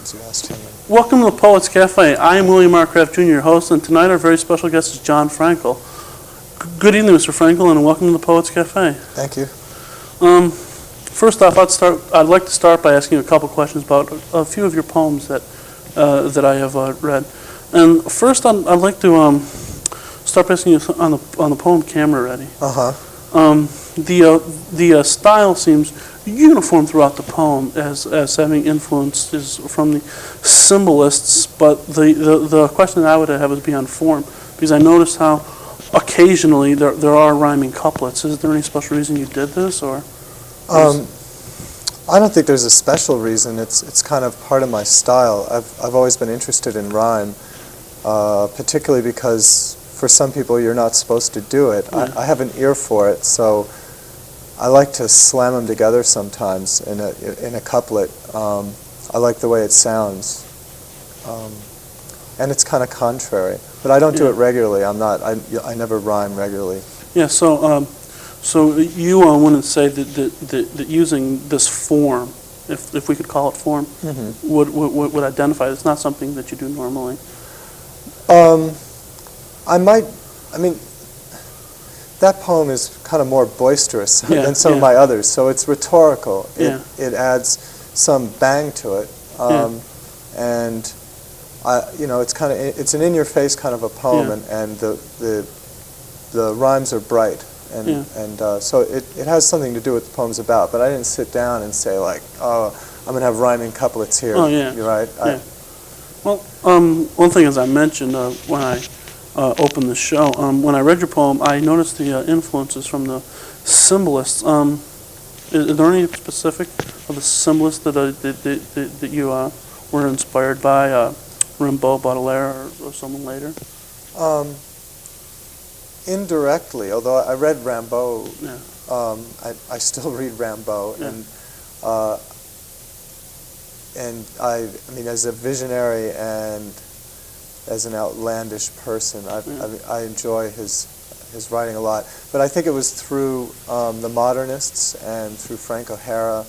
questions you asked him. Welcome to the Poets Cafe. I am William R. Kraft Jr., your host, and tonight our very special guest is John Frankel. Good evening, Mr. Frankel, and welcome to the Poets Cafe. Thank you. First off, I'd like to start by asking you a couple questions about a few of your poems that I have read. And first, I'd like to start by asking you on the poem "Camera Ready." The style seems uniform throughout the poem as having influences from the symbolists, but the question that I would have is beyond form, because I noticed how occasionally there are rhyming couplets. Is there any special reason you did this, or? I don't think there's a special reason. It's kind of part of my style. I've always been interested in rhyme, particularly because for some people you're not supposed to do it. Yeah. I have an ear for it, so I like to slam them together sometimes in a couplet. I like the way it sounds, and it's kind of contrary. But I don't do it regularly. I never rhyme regularly. Yeah. So you wouldn't say that using this form, if we could call it form, would identify. It's not something that you do normally. I mean, that poem is kind of more boisterous than some of my others, so it's rhetorical. It adds some bang to it, and it's an in-your-face kind of a poem, and the rhymes are bright, and so it has something to do with the poem's about. But I didn't sit down and say like, oh, I'm going to have rhyming couplets here. Oh yeah, you're right. Yeah. Well, one thing, as I mentioned when I opened the show, when I read your poem, I noticed the influences from the symbolists. Is there any specific of the symbolists that you were inspired by, Rimbaud, Baudelaire, or someone later? Indirectly, although I read Rimbaud, I still read Rimbaud, and I mean, as a visionary and as an outlandish person, I enjoy his writing a lot. But I think it was through the modernists and through Frank O'Hara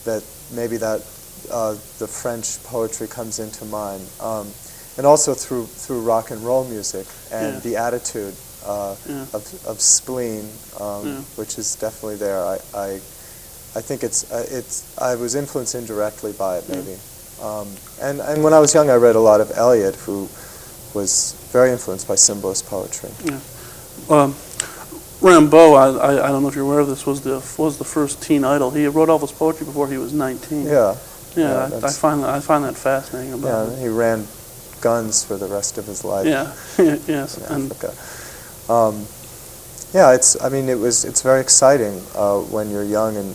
that maybe the French poetry comes into mind, and also through rock and roll music and the attitude of spleen, which is definitely there. I think I was influenced indirectly by it, maybe. And when I was young, I read a lot of Eliot, who was very influenced by symbolist poetry. Rimbaud, I don't know if you're aware of this, was the first teen idol. He wrote all this poetry before he was 19. I find that fascinating about it. He ran guns for the rest of his life. Yes. In Africa. It's very exciting when you're young and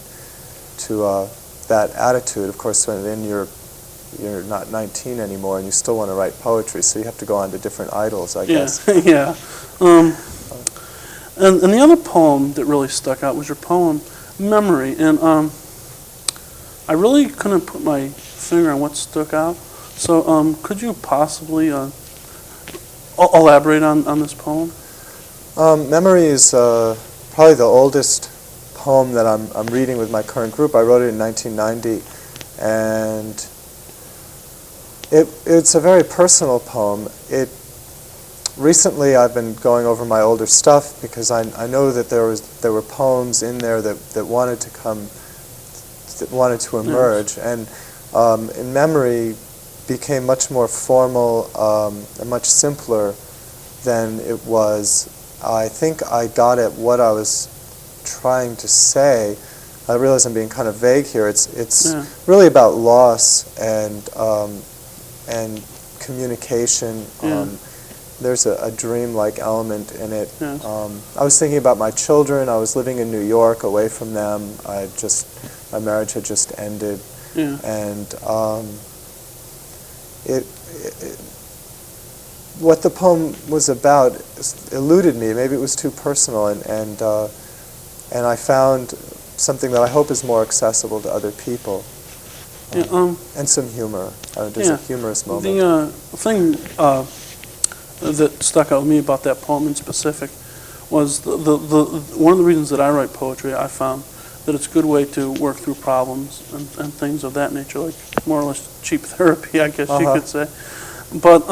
to that attitude. Of course, when then you're not 19 anymore and you still want to write poetry, so you have to go on to different idols, I guess. And the other poem that really stuck out was your poem "Memory," and I really couldn't put my finger on what stuck out. So could you possibly elaborate on this poem? Memory is probably the oldest poem that I'm reading with my current group. I wrote it in 1990, and it's a very personal poem. Recently I've been going over my older stuff because I know that there were poems in there that wanted to emerge, and in Memory became much more formal and much simpler than it was. I think I got at what I was trying to say. I realize I'm being kind of vague here. It's really about loss and communication. There's a dream-like element in it. I was thinking about my children. I was living in New York, away from them. My marriage had just ended, and what the poem was about eluded me. Maybe it was too personal, and I found something that I hope is more accessible to other people. And some humor. There's a humorous moment. The thing that stuck out with me about that poem in specific was one of the reasons that I write poetry, I found, that it's a good way to work through problems and things of that nature, like more or less cheap therapy, I guess you could say. But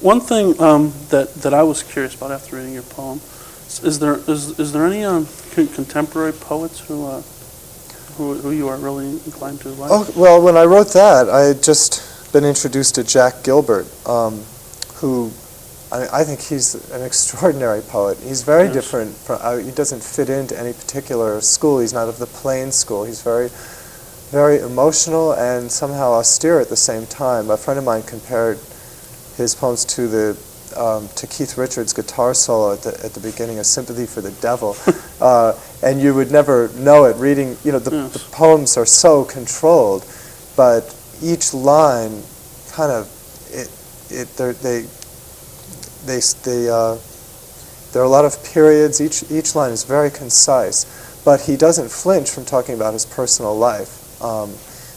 one thing that I was curious about after reading your poem is there any contemporary poets who you are really inclined to like? Oh, well, when I wrote that, I had just been introduced to Jack Gilbert, who I think he's an extraordinary poet. He's very different. He doesn't fit into any particular school. He's not of the plain school. He's very, very emotional and somehow austere at the same time. A friend of mine compared his poems to Keith Richards' guitar solo at the beginning of "Sympathy for the Devil," and you would never know it reading. The poems are so controlled, but each line kind of there are a lot of periods. Each line is very concise, but he doesn't flinch from talking about his personal life.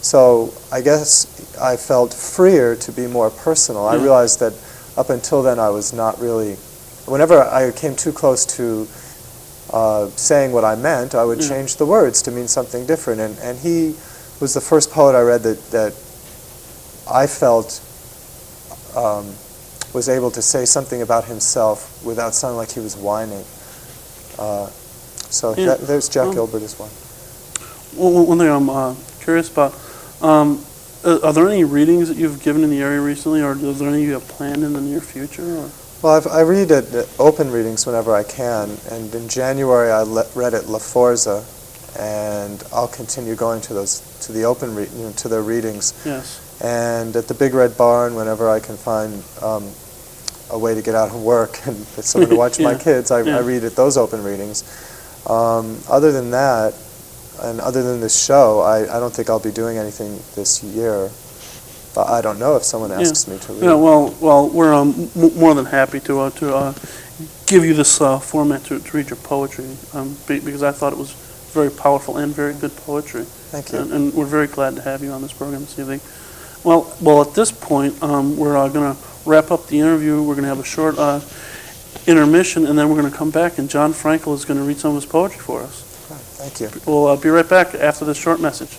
So I guess I felt freer to be more personal. I realized that up until then I was not really. Whenever I came too close to saying what I meant, I would change the words to mean something different. And he was the first poet I read that I felt was able to say something about himself without sounding like he was whining. There's Jack Gilbert as well. Well, one thing I'm curious about, are there any readings that you've given in the area recently, or are there any you have planned in the near future? Or? Well, I read at open readings whenever I can, and in January I read at La Forza, and I'll continue going to the open to their readings. Yes. And at the Big Red Barn, whenever I can find a way to get out of work and someone to watch my kids, I read at those open readings. Other than that, and other than this show, I don't think I'll be doing anything this year. But I don't know if someone asks me to read. Yeah, well, we're more than happy to give you this format to read your poetry, because I thought it was very powerful and very good poetry. Thank you. And we're very glad to have you on this program this evening. Well, at this point, we're going to wrap up the interview. We're going to have a short intermission, and then we're going to come back, and John Frankel is going to read some of his poetry for us. Thank you. We'll be right back after this short message.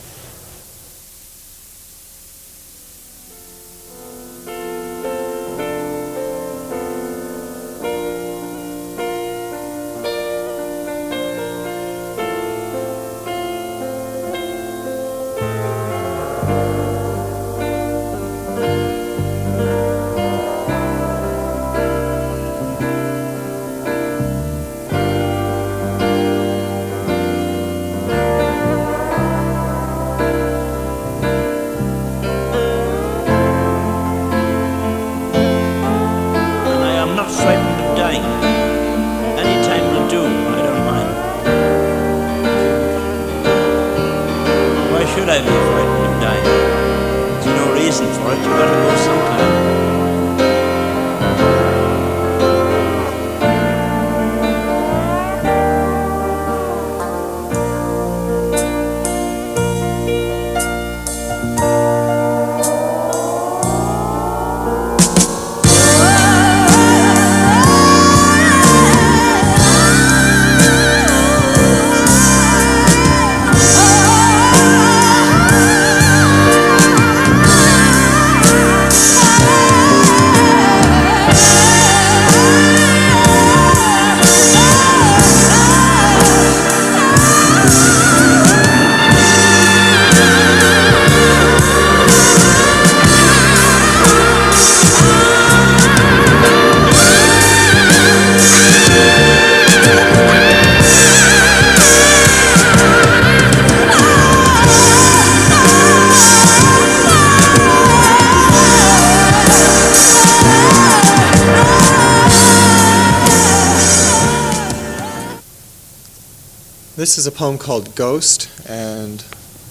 This is a poem called Ghost, and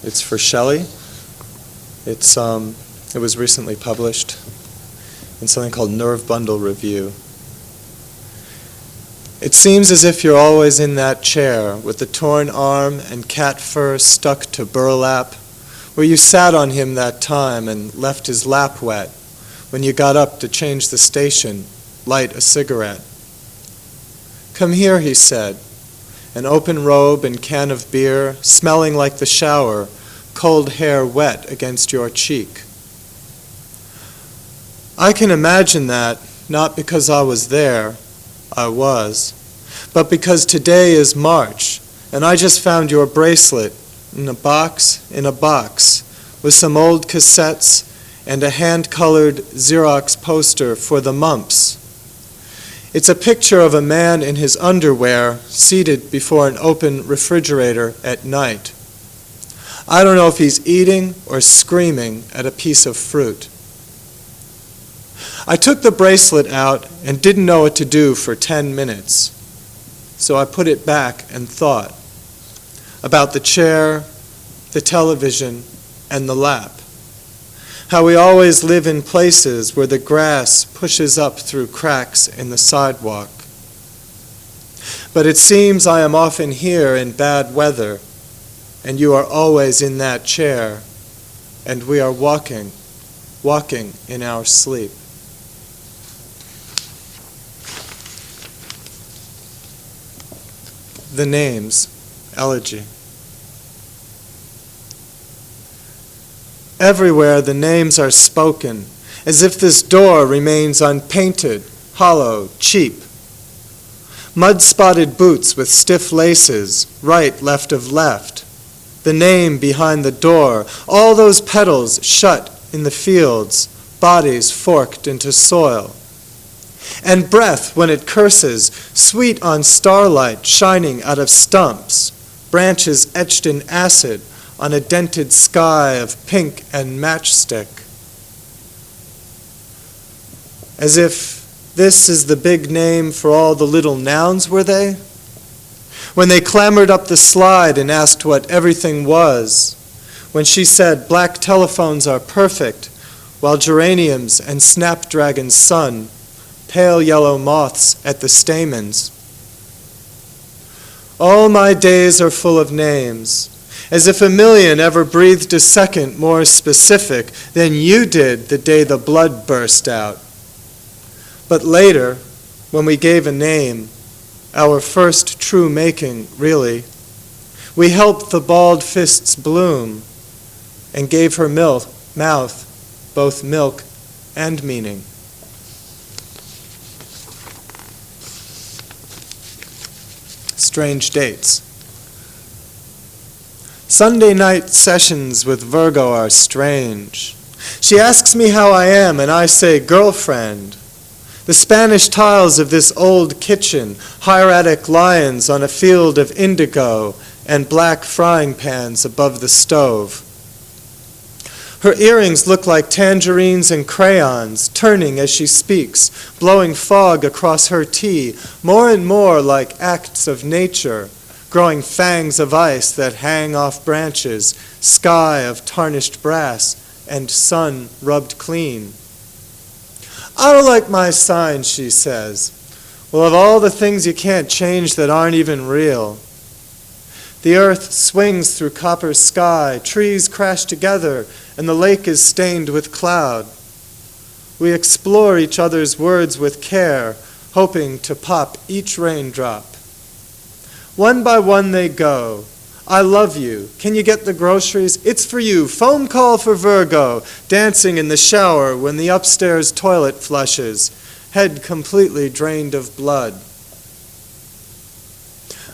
it's for Shelley. It was recently published in something called Nerve Bundle Review. It seems as if you're always in that chair with the torn arm and cat fur stuck to burlap, where you sat on him that time and left his lap wet when you got up to change the station, light a cigarette. Come here, he said, an open robe and can of beer, smelling like the shower, cold hair wet against your cheek. I can imagine that, not because I was there, I was, but because today is March, and I just found your bracelet in a box, with some old cassettes and a hand-colored Xerox poster for the mumps. It's a picture of a man in his underwear seated before an open refrigerator at night. I don't know if he's eating or screaming at a piece of fruit. I took the bracelet out and didn't know what to do for 10 minutes. So I put it back and thought about the chair, the television, and the lap. How we always live in places where the grass pushes up through cracks in the sidewalk. But it seems I am often here in bad weather, and you are always in that chair, and we are walking in our sleep. The names, elegy. Everywhere the names are spoken, as if this door remains unpainted, hollow, cheap. Mud-spotted boots with stiff laces, right, left of left. The name behind the door, all those petals shut in the fields, bodies forked into soil. And breath when it curses, sweet on starlight shining out of stumps, branches etched in acid on a dented sky of pink and matchstick. As if this is the big name for all the little nouns, were they? When they clambered up the slide and asked what everything was, when she said black telephones are perfect, while geraniums and snapdragon's sun, pale yellow moths at the stamens. All my days are full of names, as if a million ever breathed a second more specific than you did the day the blood burst out. But later, when we gave a name, our first true making, really, we helped the bald fists bloom and gave her mouth both milk and meaning. Strange dates. Sunday night sessions with Virgo are strange. She asks me how I am, and I say, girlfriend. The Spanish tiles of this old kitchen, hieratic lions on a field of indigo, and black frying pans above the stove. Her earrings look like tangerines and crayons, turning as she speaks, blowing fog across her tea, more and more like acts of nature, growing fangs of ice that hang off branches, sky of tarnished brass, and sun rubbed clean. I don't like my sign, she says. Well, of all the things you can't change that aren't even real. The earth swings through copper sky, trees crash together, and the lake is stained with cloud. We explore each other's words with care, hoping to pop each raindrop. One by one they go. I love you. Can you get the groceries? It's for you. Phone call for Virgo. Dancing in the shower when the upstairs toilet flushes. Head completely drained of blood.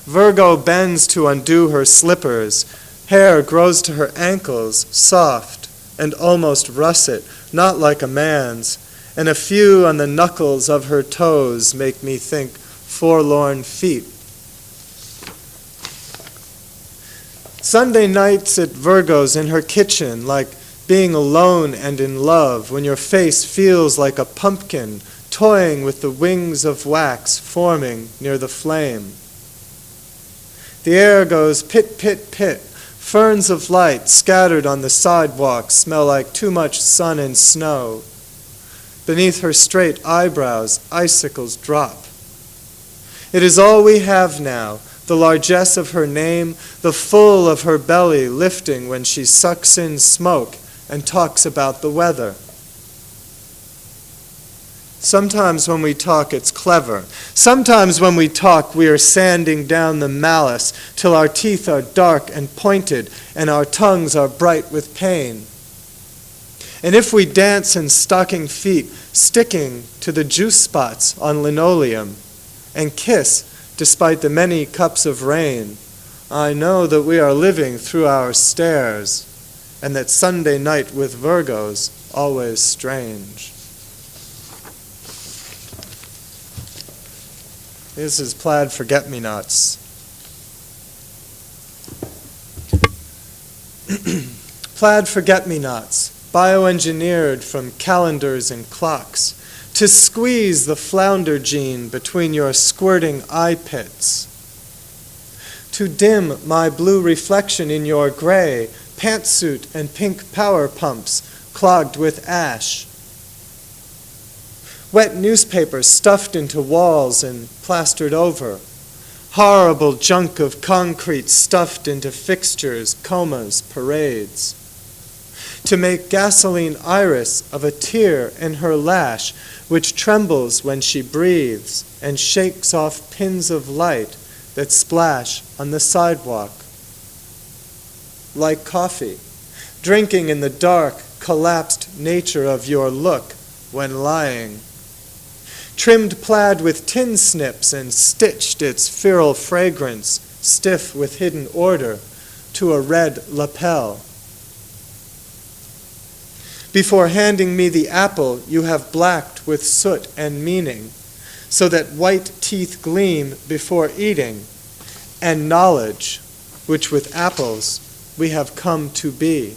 Virgo bends to undo her slippers. Hair grows to her ankles, soft and almost russet, not like a man's, and a few on the knuckles of her toes make me think forlorn feet. Sunday nights at Virgo's in her kitchen, like being alone and in love, when your face feels like a pumpkin toying with the wings of wax forming near the flame. The air goes pit, pit, pit. Ferns of light scattered on the sidewalk smell like too much sun and snow. Beneath her straight eyebrows, icicles drop. It is all we have now, the largesse of her name, the full of her belly lifting when she sucks in smoke and talks about the weather. Sometimes when we talk, it's clever. Sometimes when we talk, we are sanding down the malice till our teeth are dark and pointed and our tongues are bright with pain. And if we dance in stocking feet, sticking to the juice spots on linoleum, and kiss despite the many cups of rain, I know that we are living through our stares, and that Sunday night with Virgo's always strange. This is Plaid Forget-Me-Nots. Plaid Forget-Me-Nots, bioengineered from calendars and clocks, to squeeze the flounder gene between your squirting eye pits, to dim my blue reflection in your gray pantsuit and pink power pumps clogged with ash, wet newspapers stuffed into walls and plastered over, horrible junk of concrete stuffed into fixtures, comas, parades, to make gasoline iris of a tear in her lash which trembles when she breathes and shakes off pins of light that splash on the sidewalk. Like coffee, drinking in the dark, collapsed nature of your look when lying. Trimmed plaid with tin snips and stitched its feral fragrance, stiff with hidden order, to a red lapel. Before handing me the apple, you have blacked with soot and meaning, so that white teeth gleam before eating, and knowledge, which with apples we have come to be.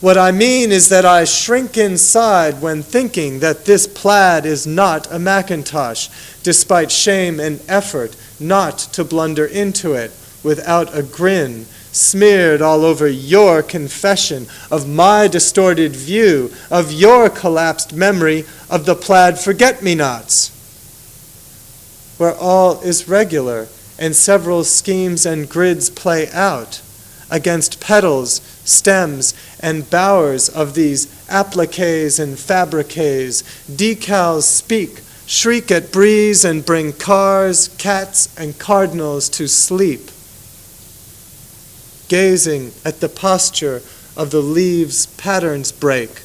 What I mean is that I shrink inside when thinking that this plaid is not a Macintosh, despite shame and effort not to blunder into it without a grin smeared all over your confession of my distorted view of your collapsed memory of the plaid forget-me-nots, where all is regular and several schemes and grids play out against petals, stems, and bowers of these appliques and fabriques. Decals speak, shriek at breeze, and bring cars, cats, and cardinals to sleep. Gazing at the posture of the leaves' patterns break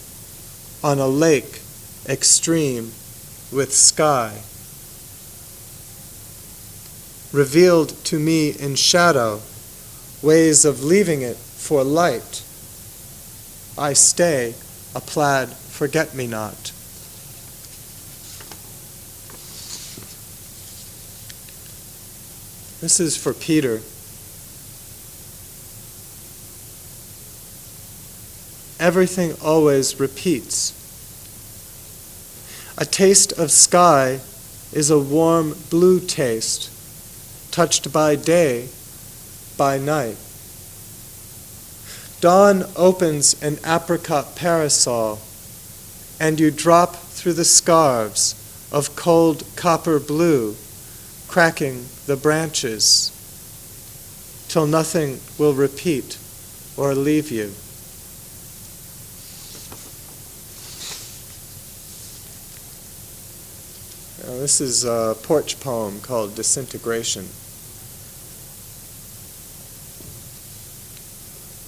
on a lake extreme with sky. Revealed to me in shadow, ways of leaving it for light, I stay a plaid forget-me-not. This is for Peter. Everything always repeats. A taste of sky is a warm blue taste, touched by day, by night. Dawn opens an apricot parasol, and you drop through the scarves of cold copper blue, cracking the branches, till nothing will repeat or leave you. Now, this is a porch poem called Disintegration.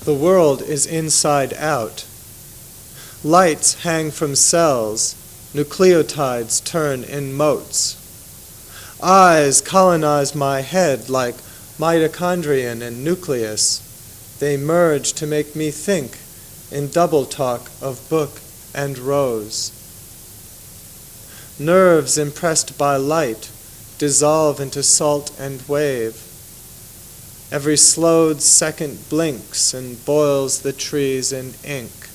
The world is inside out. Lights hang from cells, nucleotides turn in motes. Eyes colonize my head like mitochondrion and nucleus. They merge to make me think in double talk of book and rose. Nerves impressed by light dissolve into salt and wave. Every slowed second blinks and boils the trees in ink.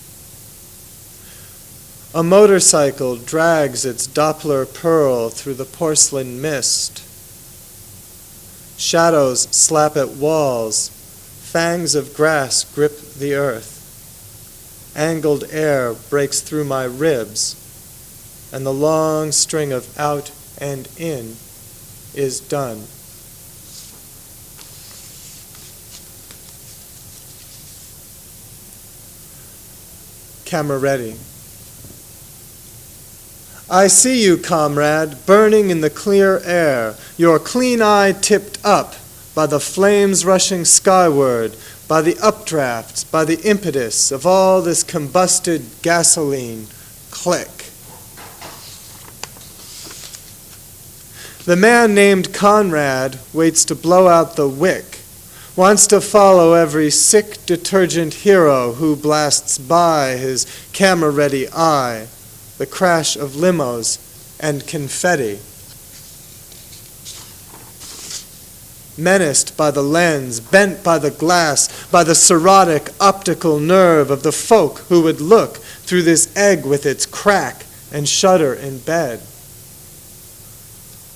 A motorcycle drags its Doppler pearl through the porcelain mist. Shadows slap at walls. Fangs of grass grip the earth. Angled air breaks through my ribs, and the long string of out and in is done. Camaretti. I see you, comrade, burning in the clear air, your clean eye tipped up by the flames rushing skyward, by the updrafts, by the impetus of all this combusted gasoline. Click. The man named Conrad waits to blow out the wick, wants to follow every sick detergent hero who blasts by his camera-ready eye, the crash of limos and confetti. Menaced by the lens, bent by the glass, by the cirrhotic optical nerve of the folk who would look through this egg with its crack and shudder in bed.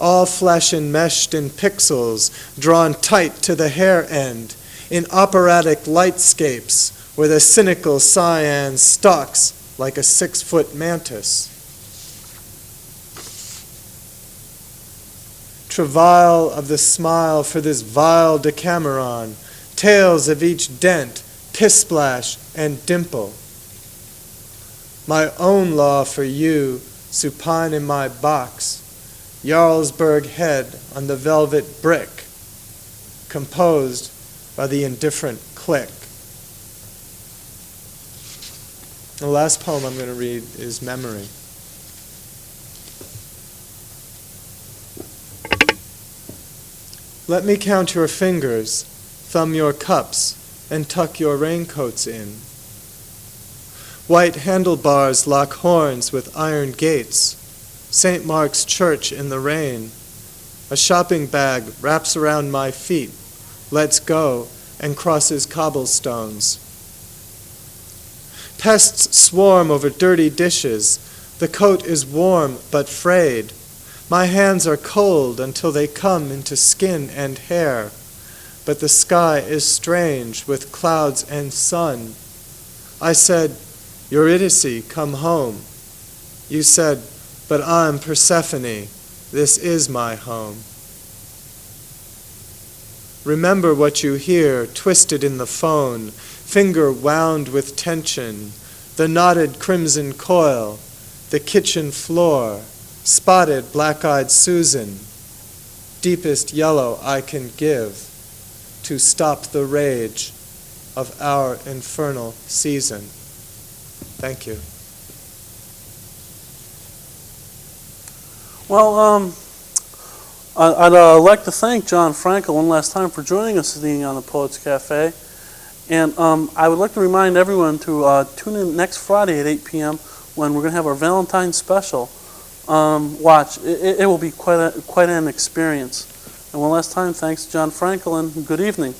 All flesh enmeshed in pixels, drawn tight to the hair end, in operatic lightscapes where the cynical cyan stalks like a 6-foot mantis. Travail of the smile for this vile Decameron, tales of each dent, piss splash, and dimple. My own law for you, supine in my box, Jarlsberg head on the velvet brick, composed by the indifferent click. The last poem I'm going to read is Memory. Let me count your fingers, thumb your cups, and tuck your raincoats in. White handlebars lock horns with iron gates, St. Mark's Church in the rain. A shopping bag wraps around my feet, lets go, and crosses cobblestones. Pests swarm over dirty dishes. The coat is warm but frayed. My hands are cold until they come into skin and hair. But the sky is strange with clouds and sun. I said, Eurydice, come home. You said, but I'm Persephone. This is my home. Remember what you hear, twisted in the phone, finger wound with tension, the knotted crimson coil, the kitchen floor, spotted black-eyed Susan, deepest yellow I can give to stop the rage of our infernal season. Thank you. Well, I'd like to thank John Frankel one last time for joining us today on the Poets Cafe. And I would like to remind everyone to tune in next Friday at 8 p.m. when we're going to have our Valentine's special. Watch. It will be quite an experience. And one last time, thanks to John Frankel, and good evening.